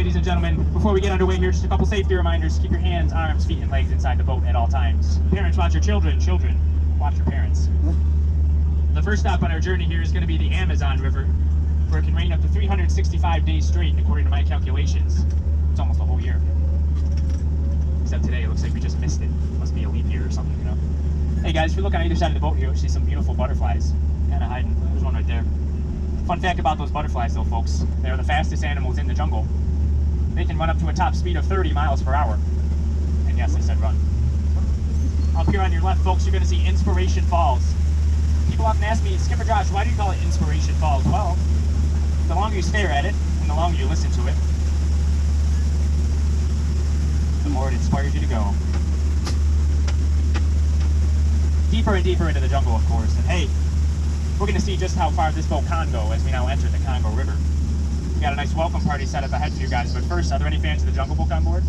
ladies and gentlemen, before we get underway here, just a couple safety reminders. Keep your hands, arms, feet, and legs inside the boat at all times. Parents, watch your children. Children, watch your parents. The first stop on our journey here is going to be the Amazon River, where it can rain up to 365 days straight, according to my calculations. It's almost a whole year. Except today, it looks like we just missed it. Must be a leap year or something, you know? Hey guys, if you look on either side of the boat here, you'll see some beautiful butterflies. Kind of hiding. There's one right there. Fun fact about those butterflies though, folks. They're the fastest animals in the jungle. They can run up to a top speed of 30 miles per hour. And yes, I said run. Up here on your left, folks, you're going to see Inspiration Falls. People often ask me, Skipper Josh, why do you call it Inspiration Falls? Well, the longer you stare at it, and the longer you listen to it, the more it inspires you to go. Deeper and deeper into the jungle, of course. And hey, we're going to see just how far this boat can go as we now enter the Congo River. We got a nice welcome party set up ahead for you guys, but first, are there any fans of the Jungle Book on board?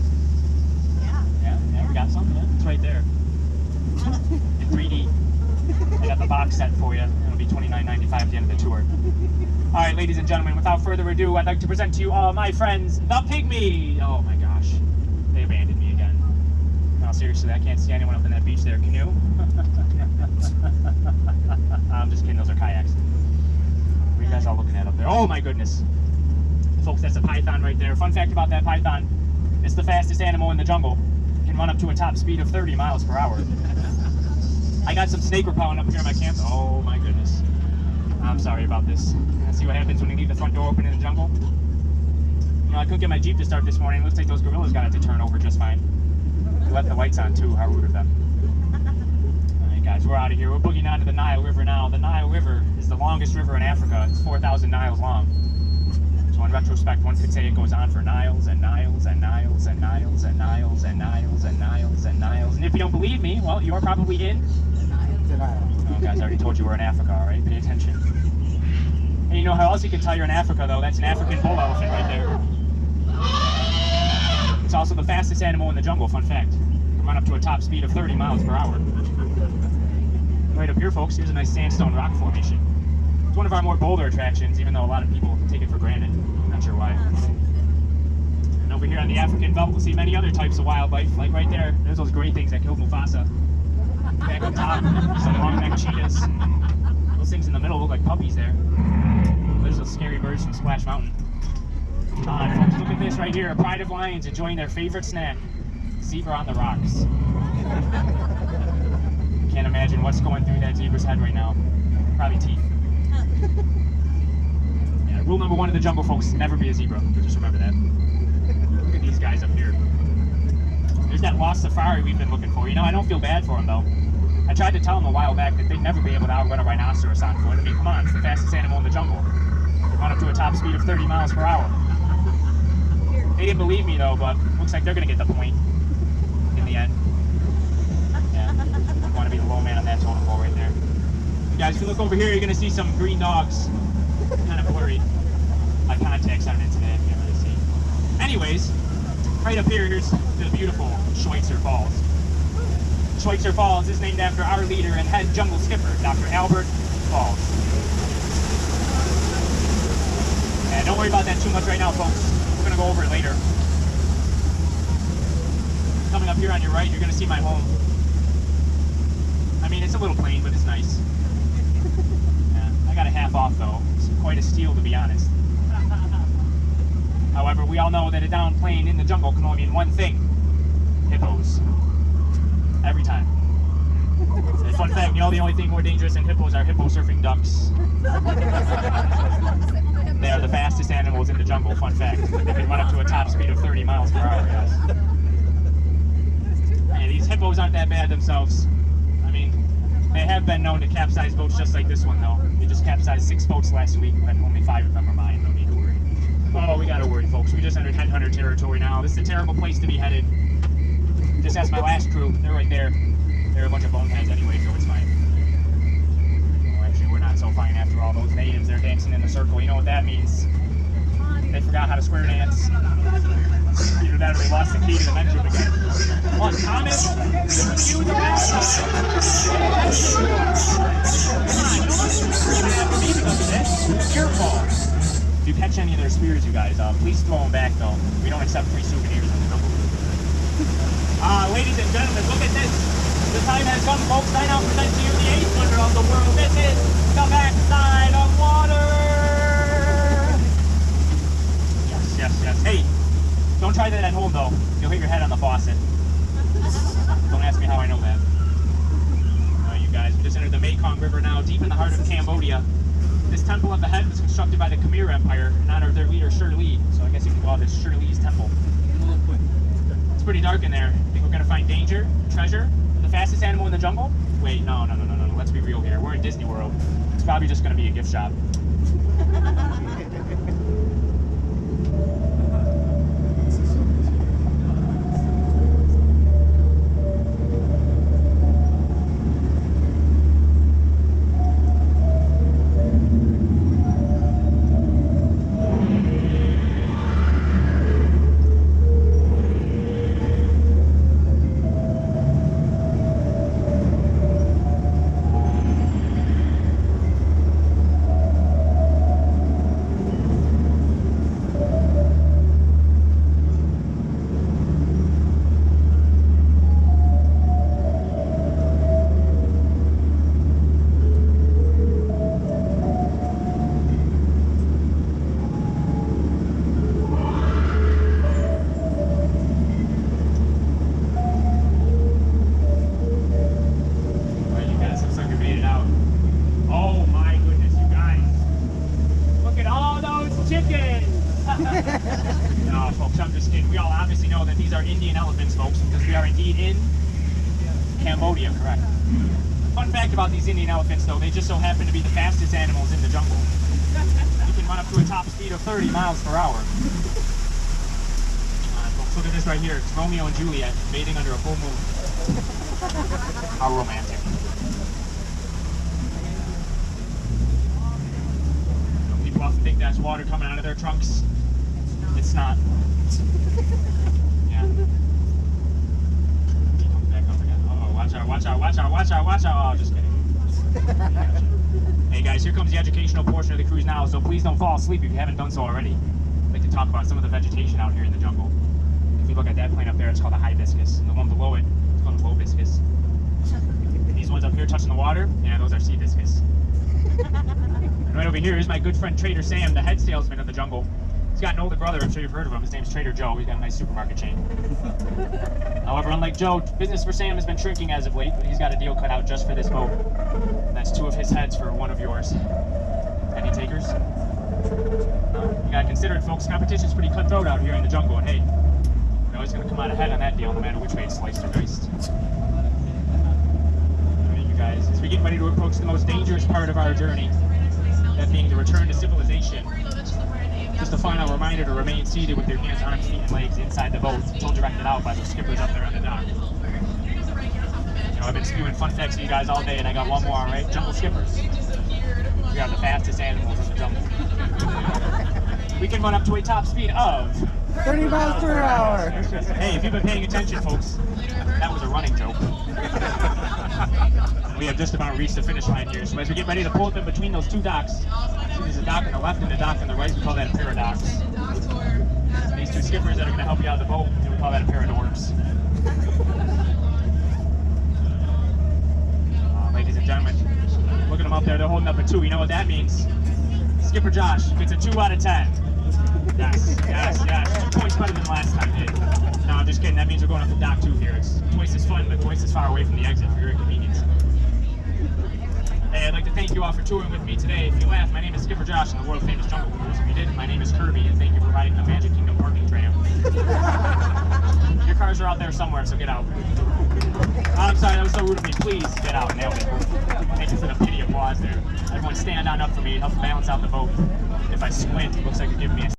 Yeah, we got some. Yeah, it's right there. In 3D. I got the box set for you. It'll be $29.95 at the end of the tour. All right, ladies and gentlemen, without further ado, I'd like to present to you all my friends, the Pygmy. Oh my gosh, they abandoned me again. No, seriously, I can't see anyone up in that beach there. Canoe? I'm just kidding, those are kayaks. What are you guys all looking at up there? Oh my goodness. Folks, that's a python right there. Fun fact about that python, it's the fastest animal in the jungle. It can run up to a top speed of 30 miles per hour. I got some snake repellent up here in my camp. Oh my goodness. I'm sorry about this. Let's see what happens when you leave the front door open in the jungle. You know, I couldn't get my Jeep to start this morning. Looks like those gorillas got it to turn over just fine. They left the lights on too. How rude of them. Alright guys, we're out of here. We're boogieing onto the Nile River now. The Nile River is the longest river in Africa. It's 4,000 miles long. So in retrospect, one could say it goes on for Niles and Niles and Niles and Niles and Niles and Niles and Niles and Niles. And if you don't believe me, well, you're probably in denial. Oh guys, I already told you we're in Africa, alright? Pay attention. And you know how else you can tell you're in Africa though? That's an African bull elephant right there. It's also the fastest animal in the jungle, fun fact. It can run up to a top speed of 30 miles per hour. Right up here, folks, here's a nice sandstone rock formation. It's one of our more bolder attractions, even though a lot of people take it for granted. Not sure why. And over here on the African belt, we'll see many other types of wildlife, like right there. There's those great things that killed Mufasa. Back on top, some long-necked cheetahs. Those things in the middle look like puppies there. There's those scary birds from Splash Mountain. Folks, look at this right here. A pride of lions enjoying their favorite snack. Zebra on the rocks. Can't imagine what's going through that zebra's head right now. Probably teeth. Yeah, rule number 1 of the jungle, folks, never be a zebra. Just remember that. Look at these guys up here. There's that lost safari we've been looking for. You know, I don't feel bad for them, though. I tried to tell them a while back that they'd never be able to outrun a rhinoceros on foot. I mean, come on, it's the fastest animal in the jungle. They run up to a top speed of 30 miles per hour. They didn't believe me, though, but looks like they're going to get the point in the end. Yeah, I want to be the low man on that totem pole right there. Guys, if you look over here, you're going to see some green dogs. Kind of blurry. My contacts aren't in today, I can't really see. Anyways, right up here, here's the beautiful Schweitzer Falls. Schweitzer Falls is named after our leader and head jungle skipper, Dr. Albert Falls. And don't worry about that too much right now, folks. We're going to go over it later. Coming up here on your right, you're going to see my home. I mean, it's a little plain, but it's nice. I got a half off though. It's quite a steal to be honest. However, we all know that a down plane in the jungle can only mean one thing. Hippos. Every time. And fun fact, you know the only thing more dangerous than hippos are hippo surfing ducks. They are the fastest animals in the jungle, fun fact. They can run up to a top speed of 30 miles per hour, guys. And these hippos aren't that bad themselves. I mean, they have been known to capsize boats just like this one, though. They just capsized 6 boats last week, but only 5 of them are mine. No need to worry. Oh, we gotta worry, folks. We just entered headhunter territory now. This is a terrible place to be headed. Just ask my last crew. They're right there. They're a bunch of boneheads anyway, so it's fine. Well, actually, we're not so fine after all. Those natives, they're dancing in the circle. You know what that means? They forgot how to square dance. Either that or they lost the key to the men's room again. Come on, Thomas! You the last time! Come on, don't listen to me because of this. It's your fault. If you catch any of their spears, you guys, please throw them back, though. We don't accept free souvenirs in the jungle. Ladies and gentlemen, look at this. The time has come, folks. I now present to you the 8th wonder of the world. This is the backside of water. Yes, yes, yes. Hey, don't try that at home, though. You'll hit your head on the faucet. Don't ask me how I know that. You guys, we just entered the Mekong River now, deep in the heart of Cambodia. This temple of the head was constructed by the Khmer Empire in honor of their leader, Shirley. So I guess you can call it Shirley's temple. It's pretty dark in there. Think we're gonna find danger, treasure, the fastest animal in the jungle? Wait, no. Let's be real here. We're in Disney World. It's probably just gonna be a gift shop. No, folks, I'm just kidding. We all obviously know that these are Indian elephants, folks, because we are indeed in Cambodia, correct? Fun fact about these Indian elephants, though, they just so happen to be the fastest animals in the jungle. You can run up to a top speed of 30 miles per hour. Folks, look at this right here. It's Romeo and Juliet bathing under a full moon. How romantic. People often think that's water coming out of their trunks. It's not. Yeah. He comes back up again. Uh-oh, watch out, watch out, watch out, watch out, watch out. Oh, just kidding. Hey guys, here comes the educational portion of the cruise now, so please don't fall asleep if you haven't done so already. I'd like to talk about some of the vegetation out here in the jungle. If you look at that plane up there, it's called a hibiscus, and the one below it, it's called a lobiscus. These ones up here touching the water, yeah, those are sea biscuits. And right over here is my good friend Trader Sam, the head salesman of the jungle. He's got an older brother, I'm sure you've heard of him. His name's Trader Joe. He's got a nice supermarket chain. However, unlike Joe, business for Sam has been shrinking as of late, but he's got a deal cut out just for this boat. And that's 2 of his heads for 1 of yours. Any takers? No? You gotta consider it, folks. Competition's pretty cutthroat out here in the jungle, and hey, you're always gonna come out ahead on that deal, no matter which way it's sliced or diced. Alright, you guys, as we get ready to approach the most dangerous part of our journey, that being the return to civilization. Just a final reminder to remain seated with your hands, arms, feet, and legs inside the boat until directed out by the skippers up there on the dock. You know, I've been spewing fun facts to you guys all day, and I got one more, alright? Jungle skippers. We are the fastest animals in the jungle. We can run up to a top speed of 30 miles per hour. Hey, if you've been paying attention, folks, that was a running joke. We have just about reached the finish line here, so as we get ready to pull up in between those 2 docks, see there's a dock on the left and a dock on the right, we call that a paradox. And these 2 skippers that are going to help you out of the boat, we call that a paradorks. Ladies and gentlemen, look at them up there, they're holding up a 2, you know what that means? Skipper Josh gets a 2 out of 10. Yes, yes, yes, 2 points better than last time, dude. No, I'm just kidding, that means we're going up to dock 2 here. It's twice as fun, but twice as far away from the exit for your convenience. Hey, I'd like to thank you all for touring with me today. If you laughed, my name is Skipper Josh in the world famous Jungle Cruise. If you didn't, my name is Kirby, and thank you for riding the Magic Kingdom parking tram. Your cars are out there somewhere, so get out. I'm sorry, that was so rude of me. Please get out. Nailed it. Thank you for the pity applause there. Everyone stand on up for me. It helps balance out the boat. If I squint, it looks like you're giving me a